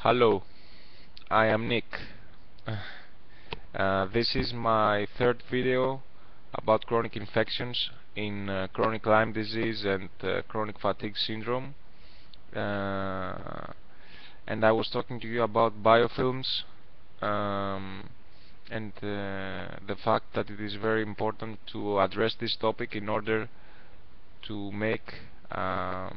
Hello, I am Nick. This is my third video about chronic infections in chronic Lyme disease and chronic fatigue syndrome. And I was talking to you about biofilms and the fact that it is very important to address this topic in order to make the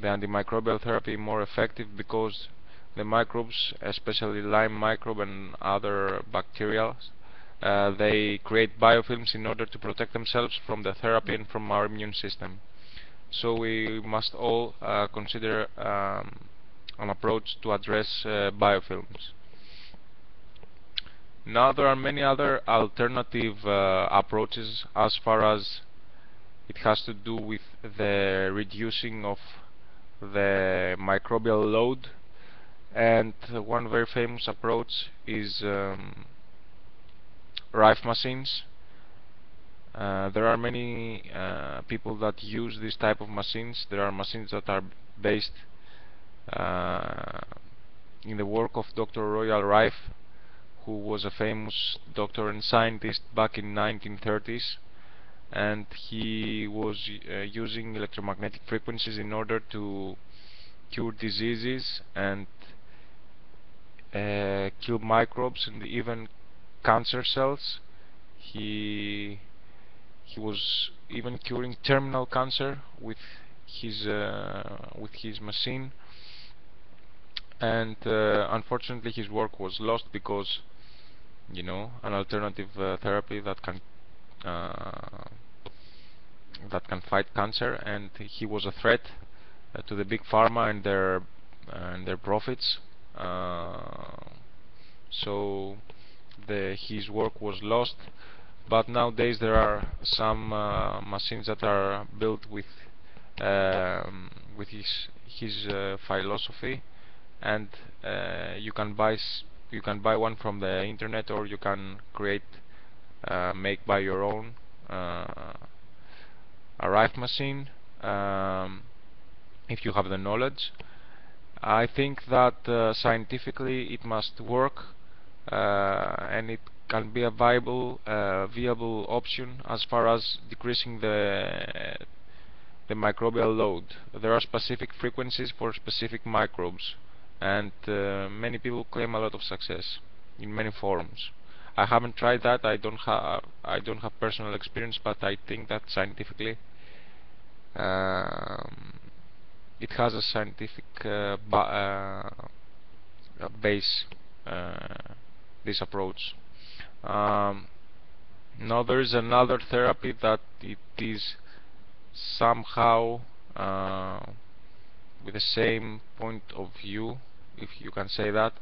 antimicrobial therapy more effective, because the microbes, especially Lyme microbe and other bacteria, they create biofilms in order to protect themselves from the therapy and from our immune system. So we must all consider an approach to address biofilms. Now there are many other alternative approaches as far as it has to do with the reducing of the microbial load, and one very famous approach is rife machines. There are many people that use this type of machines. There are machines that are based in the work of Dr. Royal Rife, who was a famous doctor and scientist back in 1930s, and he was using electromagnetic frequencies in order to cure diseases and kill microbes and even cancer cells. He was even curing terminal cancer with his machine, and unfortunately his work was lost because, you know, an alternative therapy that can fight cancer, and he was a threat to the big pharma and their profits. So his work was lost. But nowadays there are some machines that are built with his philosophy, and you can buy one from the internet, or you can make by your own a rife machine if you have the knowledge. I think that scientifically it must work, and it can be a viable option as far as decreasing the microbial load. There are specific frequencies for specific microbes, and many people claim a lot of success in many forms. I haven't tried that. I don't have personal experience, but I think that scientifically it has a scientific base, this approach. Now there is another therapy that it is somehow with the same point of view, if you can say that,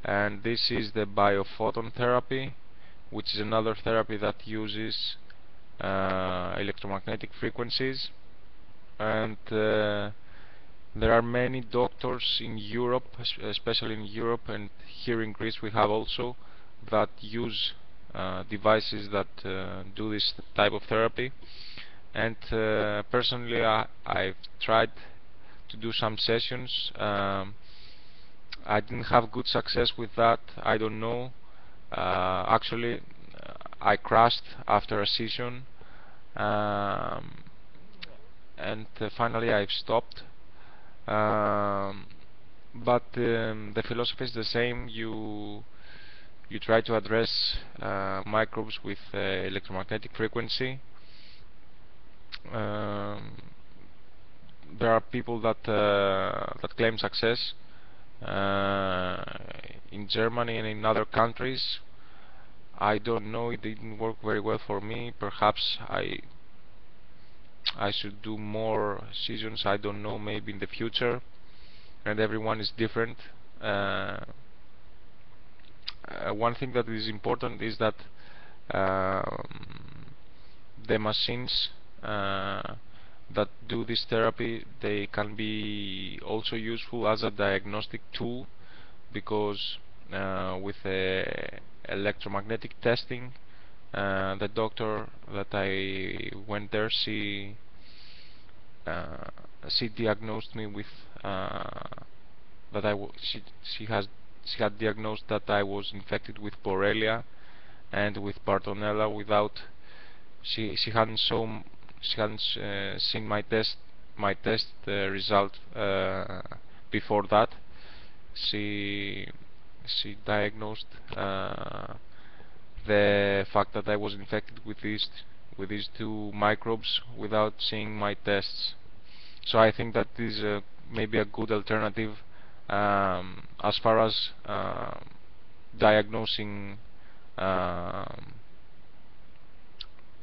and this is the biophoton therapy, which is another therapy that uses electromagnetic frequencies. And there are many doctors in Europe, especially in Europe, and here in Greece we have also, that use devices that do this type of therapy. And personally I've tried to do some sessions. I didn't have good success with that. I don't know. Actually, I crashed after a session, and finally I've stopped. But the philosophy is the same. You try to address microbes with electromagnetic frequency. There are people that claim success in Germany and in other countries. I don't know, it didn't work very well for me. Perhaps I should do more seasons. I don't know, maybe in the future. And everyone is different. One thing that is important is that the machines that do this therapy, they can be also useful as a diagnostic tool, because with electromagnetic testing, the doctor that I went there, she diagnosed me with that she had diagnosed that I was infected with Borrelia and with Bartonella without she hadn't seen my test result before that. She diagnosed the fact that I was infected with these two microbes without seeing my tests. So I think that this is maybe a good alternative as far as diagnosing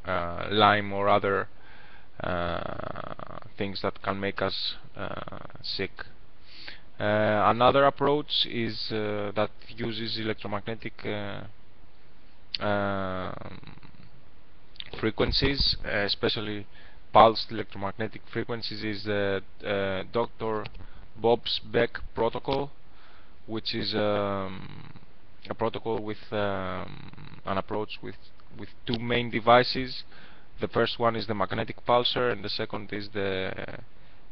Lyme or other things that can make us sick. Another approach is that uses electromagnetic frequencies, especially pulsed electromagnetic frequencies, is Dr. Bob's Beck protocol, which is a protocol with an approach with two main devices. The first one is the magnetic pulsar, and the second is the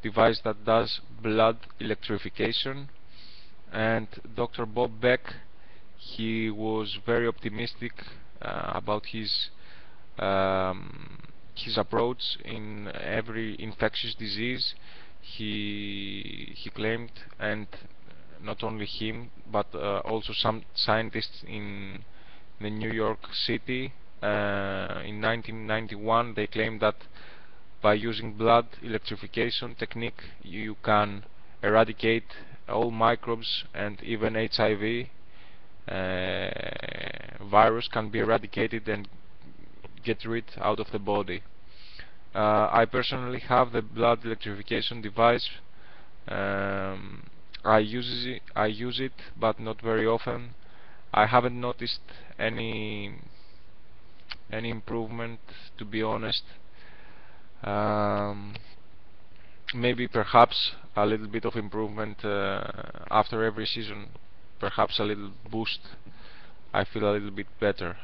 device that does blood electrification. And Dr. Bob Beck, he was very optimistic about his approach in every infectious disease. He claimed, and not only him, but also some scientists in the New York City in 1991, they claimed that by using blood electrification technique you can eradicate all microbes, and even HIV virus can be eradicated and get rid out of the body. I personally have the blood electrification device. I use it, but not very often. I haven't noticed any improvement, to be honest. Maybe perhaps a little bit of improvement after every season, perhaps a little boost. I feel a little bit better.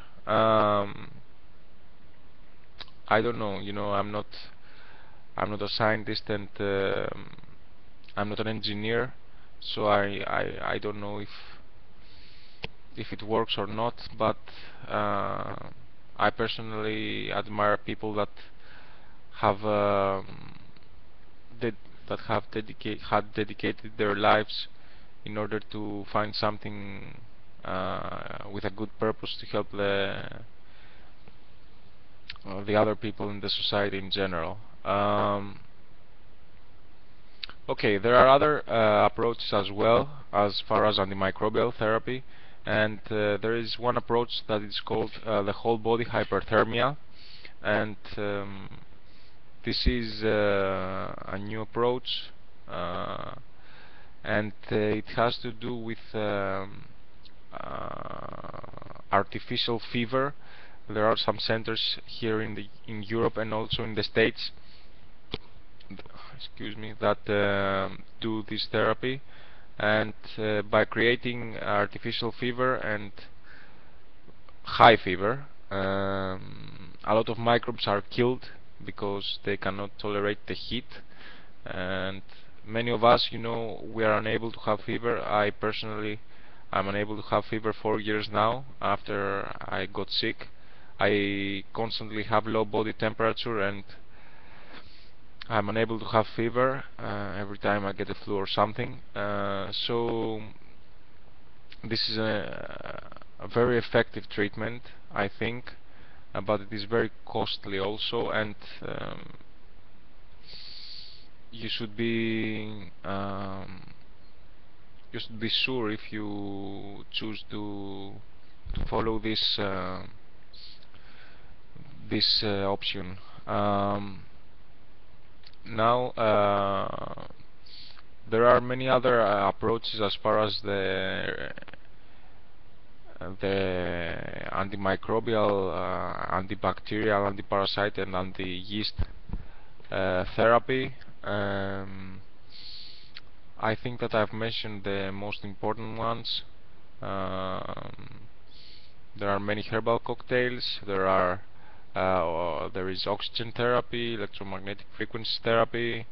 I don't know, I'm not a scientist, and I'm not an engineer, so I don't know if it works or not, but I personally admire people that have had dedicated their lives in order to find something with a good purpose to help the other people in the society in general. Okay, there are other approaches as well as far as antimicrobial therapy, and there is one approach that is called the whole body hyperthermia, and this is a new approach, and it has to do with artificial fever. There are some centers here in Europe and also in the States, excuse me, that do this therapy, and by creating artificial fever and high fever, a lot of microbes are killed because they cannot tolerate the heat, and many of us, we are unable to have fever. I personally am unable to have fever 4 years now after I got sick. I constantly have low body temperature, and I'm unable to have fever every time I get a flu or something. So this is a very effective treatment, I think, but it is very costly also, and you should be sure if you choose to follow this option. Now there are many other approaches as far as the antimicrobial, antibacterial, antiparasite, and anti-yeast therapy. I think that I've mentioned the most important ones. There are many herbal cocktails. There is oxygen therapy, electromagnetic frequency therapy,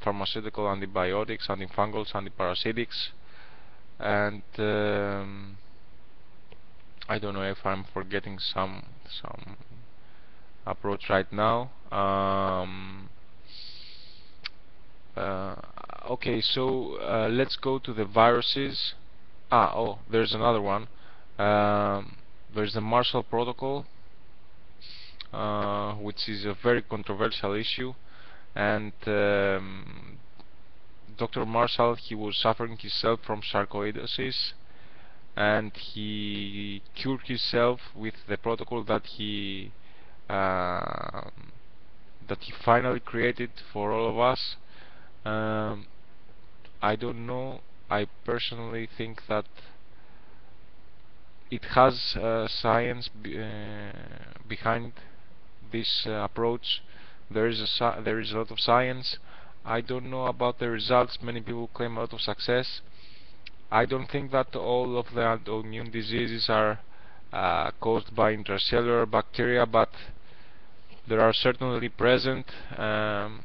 pharmaceutical antibiotics, antifungals, antiparasitics, and I don't know if I'm forgetting some approach right now. Uh, okay, so let's go to the viruses. Oh, there's another one. There's the Marshall Protocol, which is a very controversial issue, and Dr. Marshall, he was suffering himself from sarcoidosis, and he cured himself with the protocol uh, that he finally created for all of us. I don't know. I personally think that it has science behind this approach. There is a lot of science. I don't know about the results. Many people claim a lot of success. I don't think that all of the autoimmune diseases are caused by intracellular bacteria, but they are certainly present, and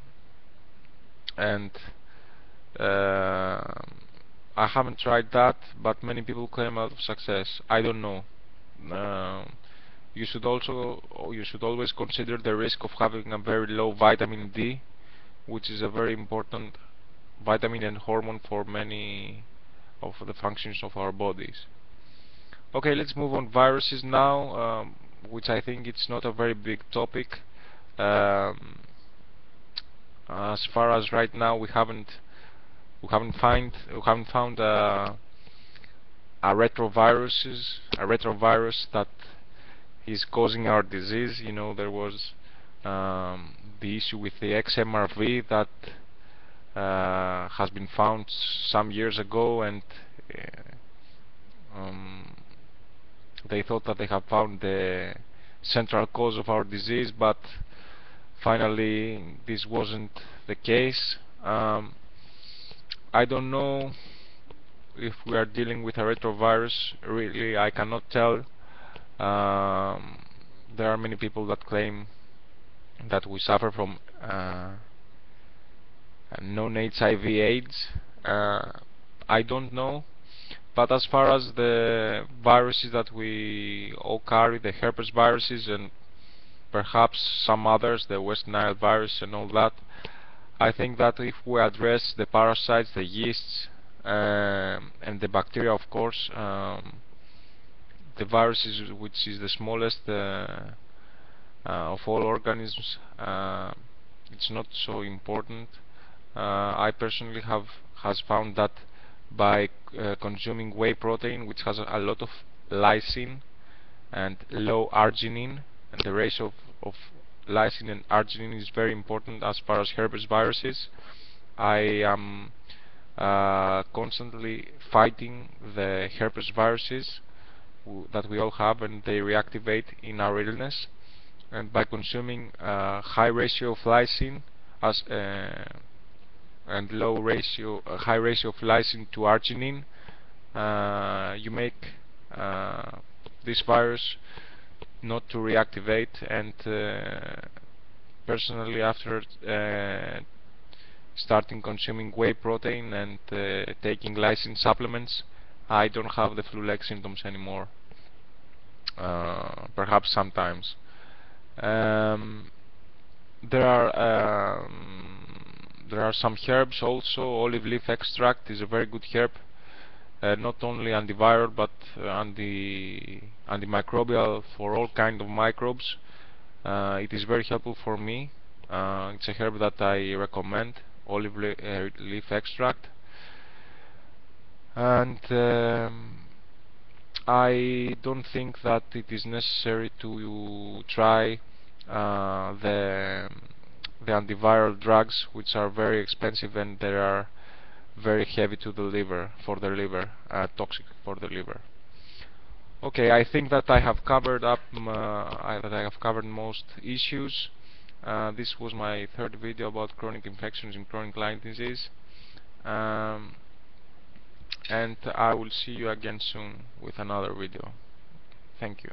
I haven't tried that, but many people claim a lot of success. I don't know. You should always consider the risk of having a very low vitamin D, which is a very important vitamin and hormone for many of the functions of our bodies. Okay, let's move on viruses now, which I think it's not a very big topic. As far as right now, we haven't found a retrovirus that is causing our disease. You know, there was the issue with the XMRV that has been found some years ago, and they thought that they have found the central cause of our disease, but finally this wasn't the case. I don't know if we are dealing with a retrovirus. Really, I cannot tell. There are many people that claim that we suffer from non-HIV AIDS. I don't know, but as far as the viruses that we all carry, the herpes viruses and perhaps some others, the West Nile virus and all that, I think that if we address the parasites, the yeasts, and the bacteria, of course, the virus which is the smallest of all organisms, it's not so important. I personally has found that by consuming whey protein, which has a lot of lysine and low arginine, and the ratio of lysine and arginine is very important as far as herpes viruses. I am constantly fighting the herpes viruses that we all have, and they reactivate in our illness. And by consuming high ratio of lysine and high ratio of lysine to arginine, you make this virus not to reactivate. And personally, after starting consuming whey protein and taking lysine supplements, I don't have the flu-like symptoms anymore. Perhaps sometimes. There are some herbs also. Olive leaf extract is a very good herb, not only antiviral but antimicrobial for all kind of microbes. It is very helpful for me. It's a herb that I recommend, olive leaf extract. And I don't think that it is necessary to try the antiviral drugs, which are very expensive and they are very heavy to the liver, toxic for the liver. Okay, I think that I have covered most issues. This was my third video about chronic infections and chronic Lyme disease. And I will see you again soon with another video. Thank you.